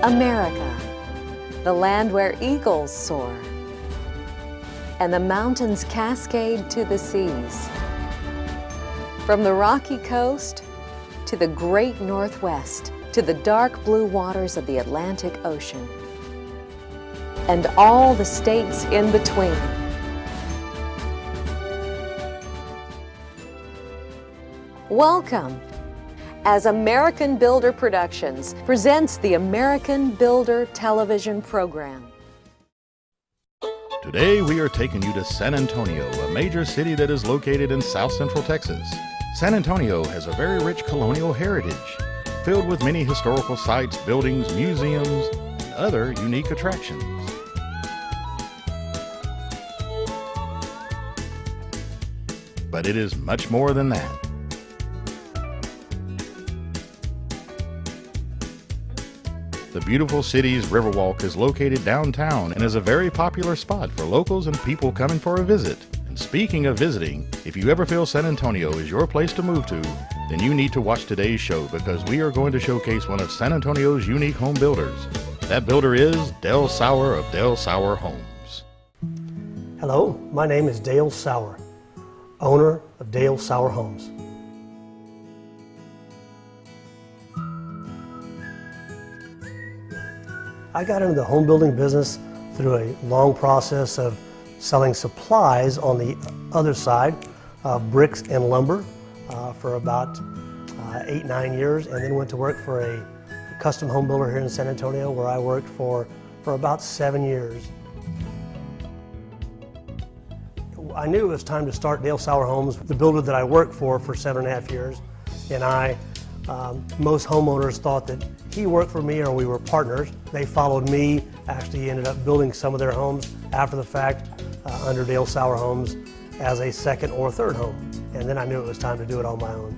America, the land where eagles soar, and the mountains cascade to the seas. From the rocky coast to the great Northwest, to the dark blue waters of the Atlantic Ocean, and all the states in between. Welcome, as American Builder Productions presents the American Builder television program. Today we are taking you to San Antonio, a major city that is located in South Central Texas. San Antonio has a very rich colonial heritage, filled with many historical sites, buildings, museums, and other unique attractions. But it is much more than that. The beautiful city's Riverwalk is located downtown and is a very popular spot for locals and people coming for a visit. And speaking of visiting, if you ever feel San Antonio is your place to move to, then you need to watch today's show because we are going to showcase one of San Antonio's unique home builders. That builder is Dale Sauer of Dale Sauer Homes. Hello, my name is Dale Sauer, owner of Dale Sauer Homes. I got into the home building business through a long process of selling supplies on the other side, bricks and lumber, for about 8-9 years, and then went to work for a custom home builder here in San Antonio where I worked for about 7 years. I knew it was time to start Dale Sauer Homes, the builder that I worked for 7.5 years, and most homeowners thought that he worked for me or we were partners. They followed me, actually ended up building some of their homes after the fact under Dale Sauer Homes as a second or third home. And then I knew it was time to do it on my own.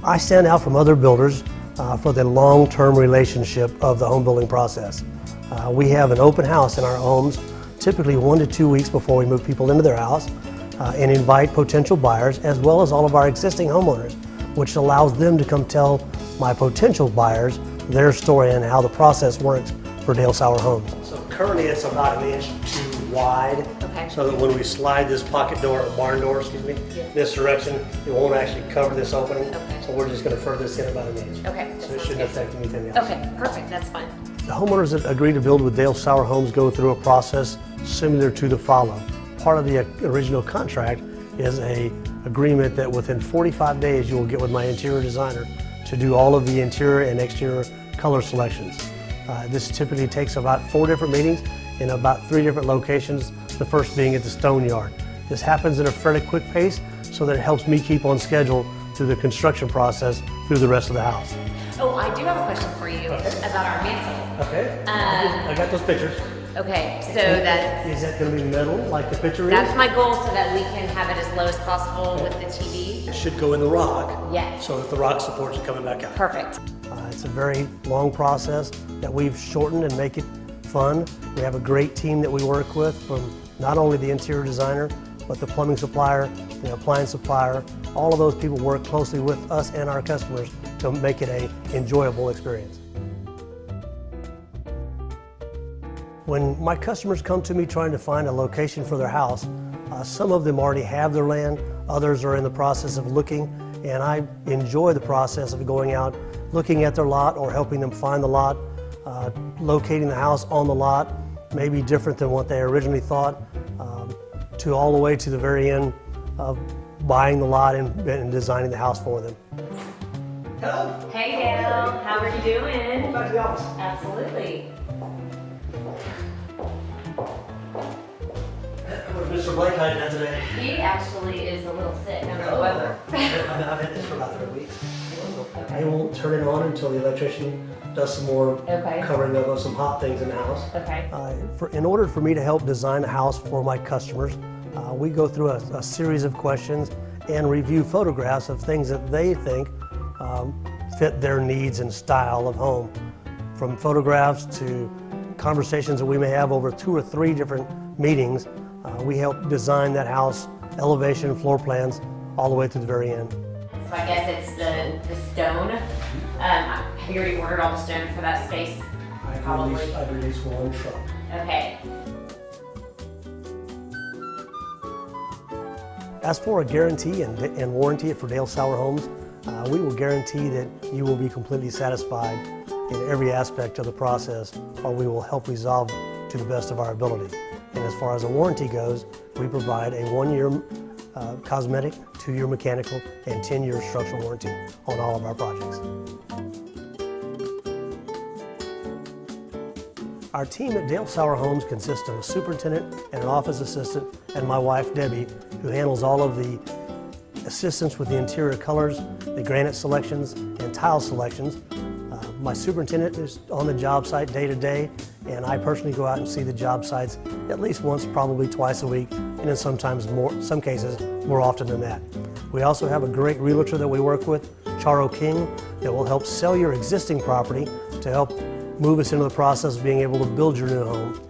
I stand out from other builders for the long-term relationship of the home building process. We have an open house in our homes, typically 1 to 2 weeks before we move people into their house, and invite potential buyers as well as all of our existing homeowners, which allows them to come tell my potential buyers their story and how the process works for Dale Sauer Homes. So currently it's about 1 inch too wide, okay, so that when we slide this pocket door, or barn door, this direction, it won't actually cover this opening. Okay. So we're just going to further this in about 1 inch. Okay. So it shouldn't affect anything else. Okay, perfect, that's fine. The homeowners that agree to build with Dale Sauer Homes go through a process similar to the follow. Part of the original contract is an agreement that within 45 days you will get with my interior designer to do all of the interior and exterior color selections. This typically takes about 4 different meetings in about 3 different locations, the first being at the Stone Yard. This happens at a fairly quick pace so that it helps me keep on schedule through the construction process through the rest of the house. Oh, I do have a question for you about our mantle. Okay, I got those pictures. Okay, so that's... Is that going to be metal like the picture is? That's my goal so that we can have it as low as possible with the TV. It should go in the rock. Yes. So that the rock supports it coming back out. Perfect. It's a very long process that we've shortened and make it fun. We have a great team that we work with, from not only the interior designer, but the plumbing supplier, the appliance supplier. All of those people work closely with us and our customers to make it an enjoyable experience. When my customers come to me trying to find a location for their house, some of them already have their land, others are in the process of looking, and I enjoy the process of going out, looking at their lot or helping them find the lot, locating the house on the lot, maybe different than what they originally thought, to all the way to the very end of buying the lot and designing the house for them. Hello. Hey Dale, how are you doing? Back to the office. Absolutely. Where's Mr. Blake hiding at today? He actually is a little sick under the weather. I've had this for about 3 weeks. I won't turn it on until the electrician does some more covering up of some hot things in the house. Okay. In order for me to help design a house for my customers, we go through a series of questions and review photographs of things that they think fit their needs and style of home. From photographs to conversations that we may have over 2 or 3 different meetings, we help design that house, elevation, floor plans, all the way to the very end. So I guess it's the stone. Have you already ordered all the stone for that space? I've released one truck. Okay. As for a guarantee and warranty for Dale Sauer Homes, we will guarantee that you will be completely satisfied in every aspect of the process, or we will help resolve to the best of our ability. And as far as a warranty goes, we provide a 1-year cosmetic, 2-year mechanical, and 10-year structural warranty on all of our projects. Our team at Dale Sauer Homes consists of a superintendent and an office assistant, and my wife Debbie, who handles all of the assistance with the interior colors, the granite selections, and tile selections. My superintendent is on the job site day to day, and I personally go out and see the job sites at least once, probably twice a week, and in some cases more often than that. We also have a great realtor that we work with, Charo King, that will help sell your existing property to help move us into the process of being able to build your new home.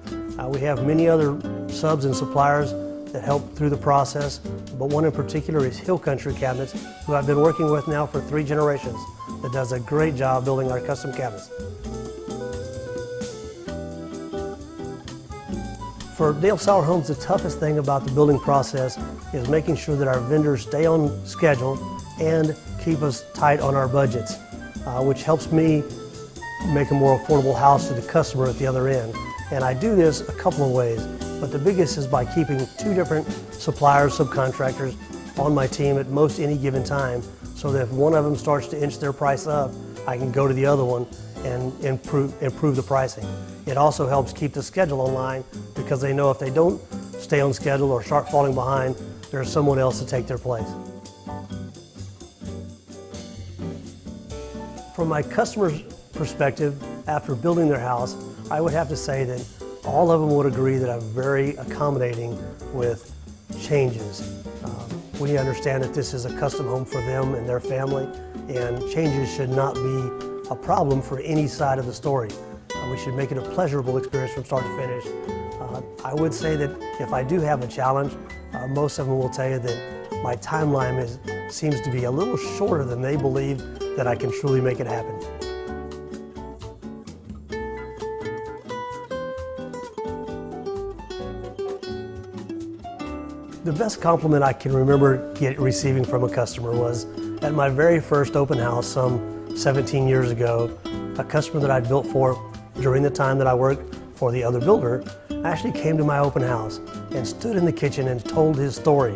We have many other subs and suppliers that help through the process, but one in particular is Hill Country Cabinets, who I've been working with now for 3 generations, that does a great job building our custom cabinets. For Dale Sauer Homes, the toughest thing about the building process is making sure that our vendors stay on schedule and keep us tight on our budgets, which helps me make a more affordable house to the customer at the other end. And I do this a couple of ways, but the biggest is by keeping 2 different suppliers, subcontractors on my team at most any given time, so that if one of them starts to inch their price up, I can go to the other one and improve the pricing. It also helps keep the schedule in line, because they know if they don't stay on schedule or start falling behind, there's someone else to take their place. From my customer's perspective, after building their house, I would have to say that all of them would agree that I'm very accommodating with changes. We understand that this is a custom home for them and their family, and changes should not be a problem for any side of the story. We should make it a pleasurable experience from start to finish. I would say that if I do have a challenge, most of them will tell you that my timeline seems to be a little shorter than they believe that I can truly make it happen. The best compliment I can remember receiving from a customer was at my very first open house some 17 years ago. A customer that I'd built for during the time that I worked for the other builder actually came to my open house and stood in the kitchen and told his story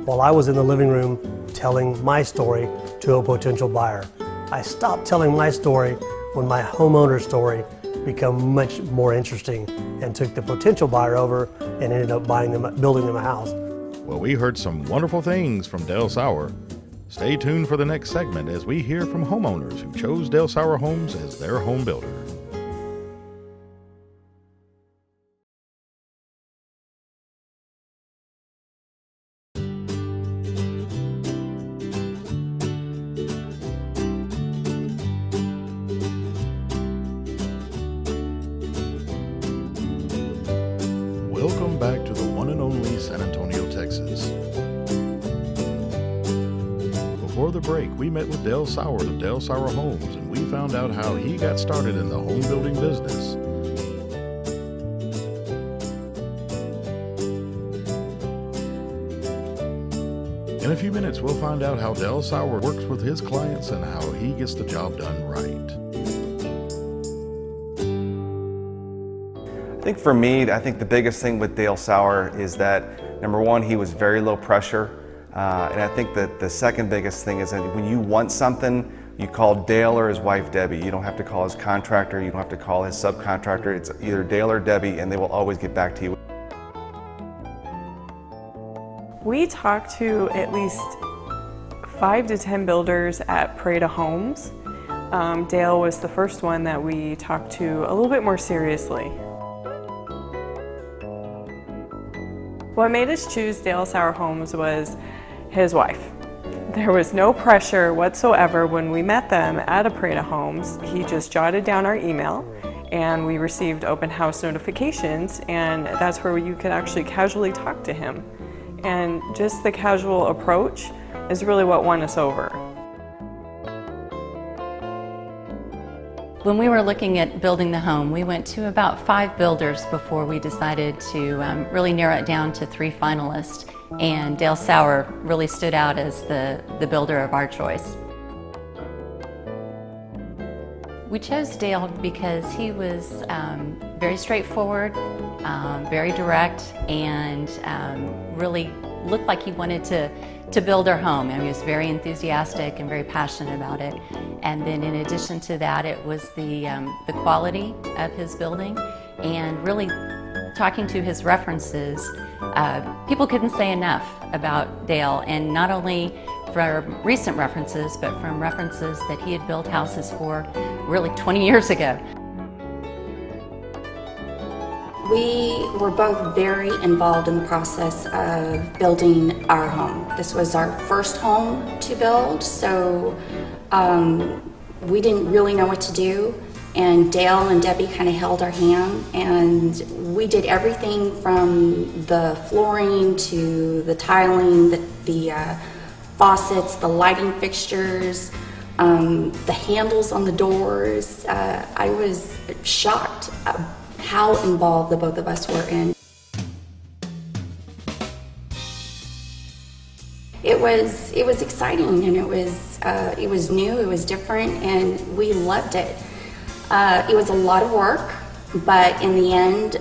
while I was in the living room telling my story to a potential buyer. I stopped telling my story when my homeowner's story became much more interesting and took the potential buyer over and ended up building them a house. Well, we heard some wonderful things from Dale Sauer. Stay tuned for the next segment as we hear from homeowners who chose Dale Sauer Homes as their home builder. Welcome back to the one and only San Antonio, Texas. Before the break, we met with Dale Sauer of Dale Sauer Homes, and we found out how he got started in the home building business. In a few minutes, we'll find out how Dale Sauer works with his clients and how he gets the job done right. I think for me, the biggest thing with Dale Sauer is that, number one, he was very low pressure. And I think that the second biggest thing is that when you want something, you call Dale or his wife Debbie. You don't have to call his contractor, you don't have to call his subcontractor. It's either Dale or Debbie, and they will always get back to you. We talked to at least 5 to 10 builders at Pareda Homes. Dale was the first one that we talked to a little bit more seriously. What made us choose Dale Sauer Homes was his wife. There was no pressure whatsoever when we met them at a Pareda Homes. He just jotted down our email and we received open house notifications, and that's where you could actually casually talk to him. and just the casual approach is really what won us over. When we were looking at building the home, we went to about 5 builders before we decided to really narrow it down to 3 finalists, and Dale Sauer really stood out as the builder of our choice. We chose Dale because he was very straightforward, very direct, and really looked like he wanted to build our home. And he was very enthusiastic and very passionate about it. And then in addition to that, it was the quality of his building, and really talking to his references. People couldn't say enough about Dale, and not only from recent references, but from references that he had built houses for really 20 years ago. We were both very involved in the process of building our home. This was our first home to build, so we didn't really know what to do. And Dale and Debbie kind of held our hand, and we did everything from the flooring to the tiling, the faucets, the lighting fixtures, the handles on the doors. I was shocked how involved the both of us were in. It was exciting, and it was new, it was different, and we loved it. It was a lot of work, but in the end,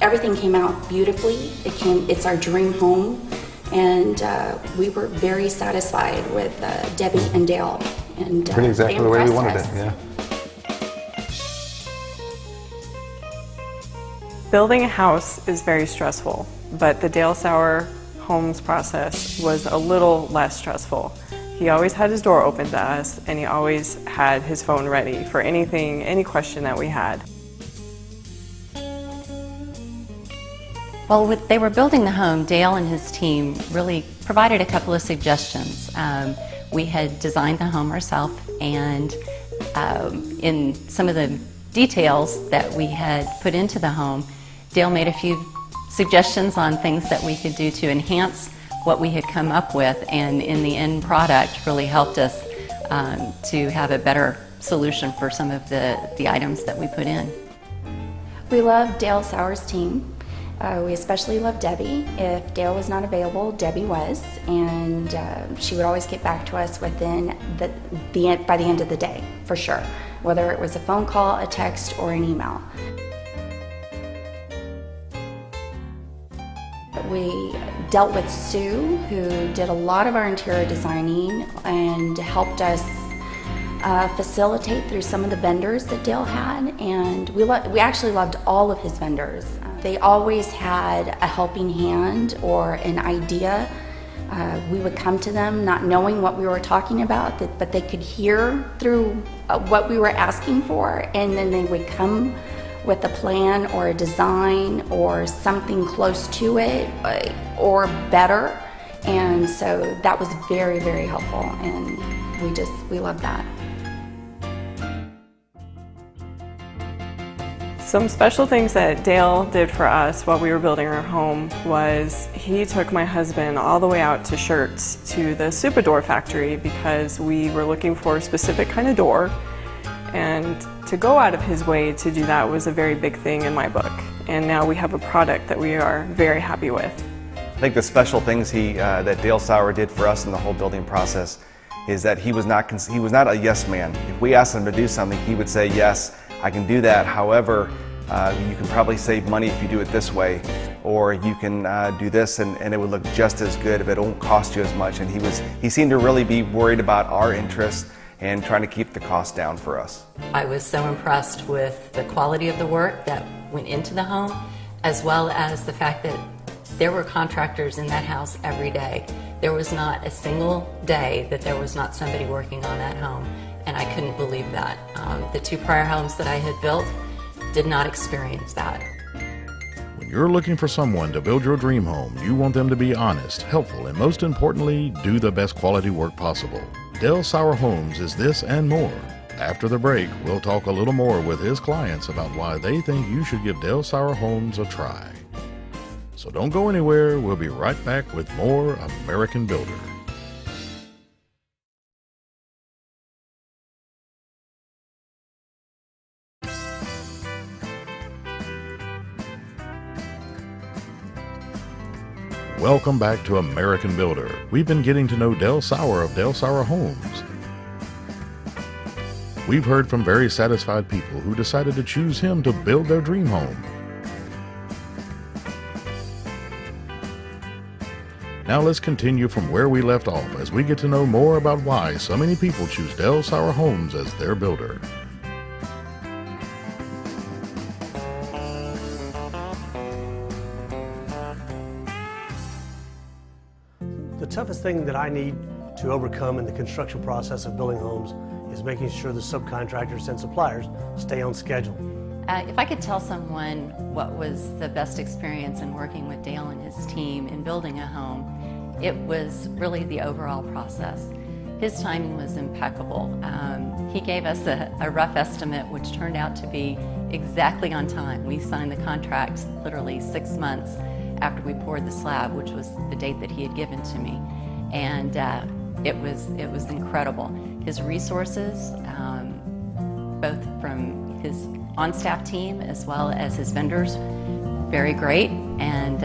everything came out beautifully. It's our dream home, and we were very satisfied with Debbie and Dale. And pretty exactly the way we wanted us. it, yeah. Building a house is very stressful, but the Dale Sauer Homes process was a little less stressful. He always had his door open to us, and he always had his phone ready for anything, any question that we had. While they were building the home, Dale and his team really provided a couple of suggestions. We had designed the home ourselves, and in some of the details that we had put into the home, Dale made a few suggestions on things that we could do to enhance what we had come up with, and in the end product really helped us to have a better solution for some of the items that we put in. We love Dale Sauer's team. We especially love Debbie. If Dale was not available, Debbie was, and she would always get back to us within by the end of the day, for sure, whether it was a phone call, a text, or an email. We dealt with Sue, who did a lot of our interior designing and helped us facilitate through some of the vendors that Dale had, and we actually loved all of his vendors. They always had a helping hand or an idea. We would come to them not knowing what we were talking about, but they could hear through what we were asking for, and then they would come with a plan or a design or something close to it or better. And so that was very, very helpful, and we love that. Some special things that Dale did for us while we were building our home was he took my husband all the way out to Shirts to the Superdor factory because we were looking for a specific kind of door, and to go out of his way to do that was a very big thing in my book. And now we have a product that we are very happy with. I think the special things that Dale Sauer did for us in the whole building process is that he was not a yes man. If we asked him to do something, he would say, yes, I can do that. However, you can probably save money if you do it this way, or you can do this and it would look just as good if it won't cost you as much. And he seemed to really be worried about our interests and trying to keep the cost down for us. I was so impressed with the quality of the work that went into the home, as well as the fact that there were contractors in that house every day. There was not a single day that there was not somebody working on that home, and I couldn't believe that. The 2 prior homes that I had built did not experience that. When you're looking for someone to build your dream home, you want them to be honest, helpful, and most importantly, do the best quality work possible. Dale Sauer Homes is this and more. After the break, we'll talk a little more with his clients about why they think you should give Dale Sauer Homes a try. So don't go anywhere. We'll be right back with more American Builder. Welcome back to American Builder. We've been getting to know Dale Sauer of Dale Sauer Homes. We've heard from very satisfied people who decided to choose him to build their dream home. Now let's continue from where we left off as we get to know more about why so many people choose Dale Sauer Homes as their builder. The toughest thing that I need to overcome in the construction process of building homes is making sure the subcontractors and suppliers stay on schedule. If I could tell someone what was the best experience in working with Dale and his team in building a home, it was really the overall process. His timing was impeccable. He gave us a rough estimate, which turned out to be exactly on time. We signed the contract literally 6 months after we poured the slab, which was the date that he had given to me. And it was incredible. His resources, both from his on-staff team as well as his vendors, very great and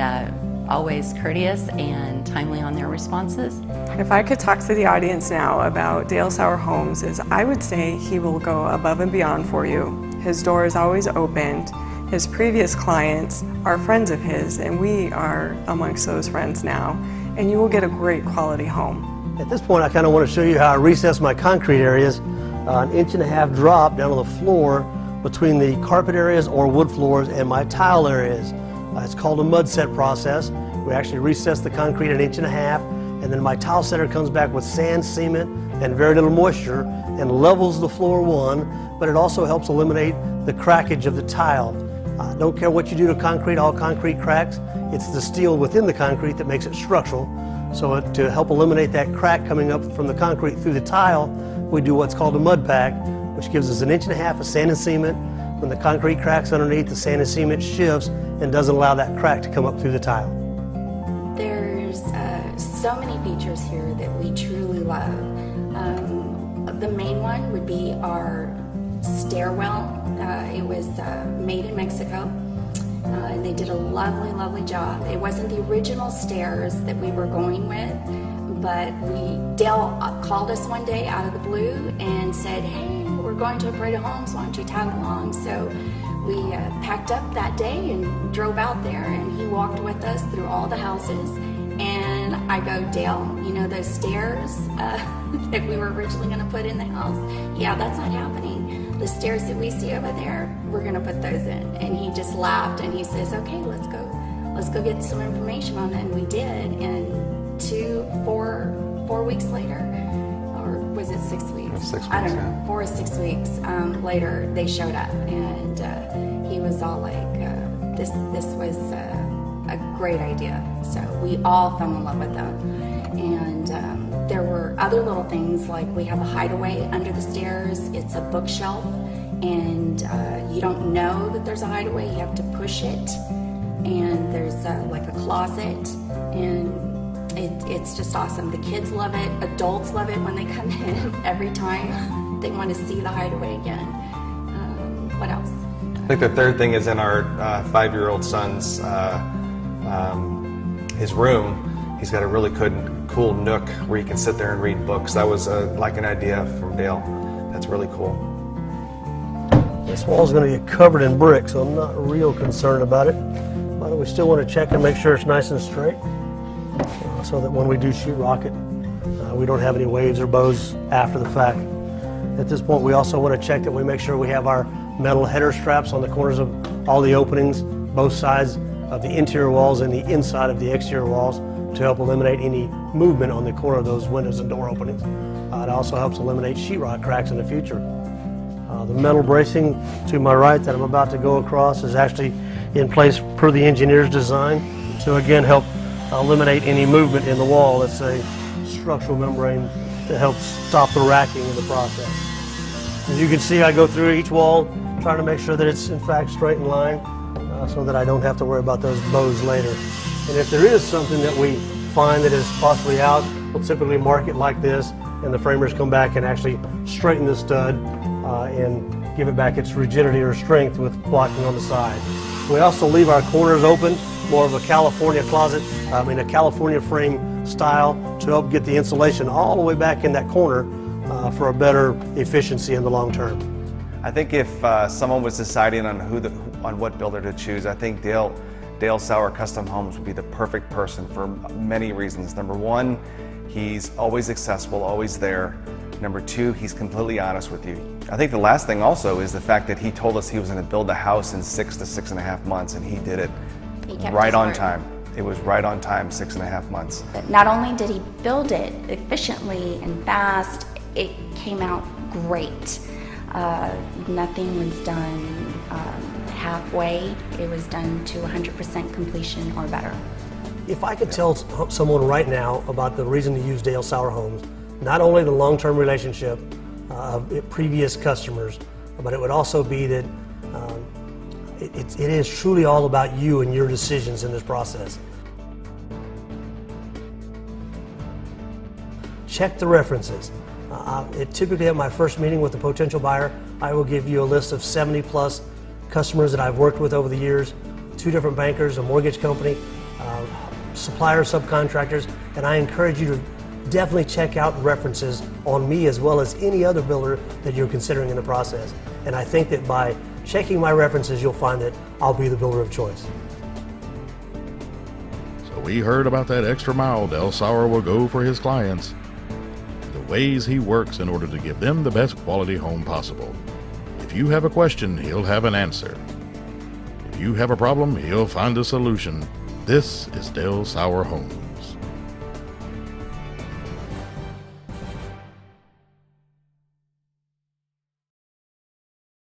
always courteous and timely on their responses. If I could talk to the audience now about Dale Sauer Homes, I would say he will go above and beyond for you. His door is always opened. His previous clients are friends of his, and we are amongst those friends now, and you will get a great quality home. At this point, I kind of want to show you how I recess my concrete areas, an 1.5 inch drop down on the floor between the carpet areas or wood floors and my tile areas. It's called a mud set process. We actually recess the concrete 1.5 inches, and then my tile setter comes back with sand, cement, and very little moisture and levels the floor one, but it also helps eliminate the crackage of the tile. Don't care what you do to concrete, all concrete cracks. It's the steel within the concrete that makes it structural. So to help eliminate that crack coming up from the concrete through the tile, we do what's called a mud pack, which gives us 1.5 inches of sand and cement. When the concrete cracks underneath, the sand and cement shifts and doesn't allow that crack to come up through the tile. There's so many features here that we truly love. The main one would be our stairwell. It was made in Mexico, and they did a lovely, lovely job. It wasn't the original stairs that we were going with, but Dale called us one day out of the blue and said, "Hey, we're going to a parade of homes, why don't you tag along?" So we packed up that day and drove out there, and he walked with us through all the houses. And I go, "Dale, you know those stairs that we were originally going to put in the house? Yeah, that's not happening. The stairs that we see over there, we're going to put those in." And he just laughed and he says, "Okay, let's go get some information on that." And we did. And 4 weeks later, or was it 6 weeks? 6 weeks, I don't know. yeah. 4 or 6 weeks later, they showed up, and he was all like, "This was a great idea." So we all fell in love with them. And there were other little things, like we have a hideaway under the stairs. It's a bookshelf, and you don't know that there's a hideaway. You have to push it, and there's like a closet, and it's just awesome. The kids love it. Adults love it when they come in. Every time they want to see the hideaway again. What else? I think the third thing is in our 5-year-old son's his room. He's got a really cool nook where you can sit there and read books. That was like an idea from Dale. That's really cool. This wall's going to get covered in brick, so I'm not real concerned about it. But we still want to check and make sure it's nice and straight, so that when we do sheetrock it, we don't have any waves or bows after the fact. At this point, we also want to check that we make sure we have our metal header straps on the corners of all the openings, both sides of the interior walls and the inside of the exterior walls, to help eliminate any movement on the corner of those windows and door openings. It also helps eliminate sheetrock cracks in the future. The metal bracing to my right that I'm about to go across is actually in place per the engineer's design, to again help eliminate any movement in the wall. It's a structural membrane that helps stop the racking in the process. As you can see, I go through each wall trying to make sure that it's in fact straight in line. so that I don't have to worry about those bows later. And if there is something that we find that is possibly out, we'll typically mark it like this, and the framers come back and actually straighten the stud and give it back its rigidity or strength with blocking on the side. We also leave our corners open, more of a California closet, a California frame style, to help get the insulation all the way back in that corner for a better efficiency in the long term. I think if someone was deciding on on what builder to choose, I think Dale Sauer Custom Homes would be the perfect person for many reasons. Number one, he's always accessible, always there. Number two, he's completely honest with you. I think the last thing also is the fact that he told us he was going to build a house in 6 to 6.5 months, and he did it right on time. It was right on time, 6.5 months. Not only did he build it efficiently and fast, it came out great. Nothing was done halfway. It was done to 100% completion or better. If I could tell someone right now about the reason to use Dale Sauer Homes, not only the long-term relationship of previous customers, but it would also be that it is truly all about you and your decisions in this process. Check the references. Typically at my first meeting with a potential buyer, I will give you a list of 70 plus customers that I've worked with over the years, 2 different bankers, a mortgage company, suppliers, subcontractors, and I encourage you to definitely check out references on me as well as any other builder that you're considering in the process. And I think that by checking my references, you'll find that I'll be the builder of choice. So we heard about that extra mile Dale Sauer will go for his clients, the ways he works in order to give them the best quality home possible. If you have a question, he'll have an answer. If you have a problem, he'll find a solution. This is Dale Sauer Homes.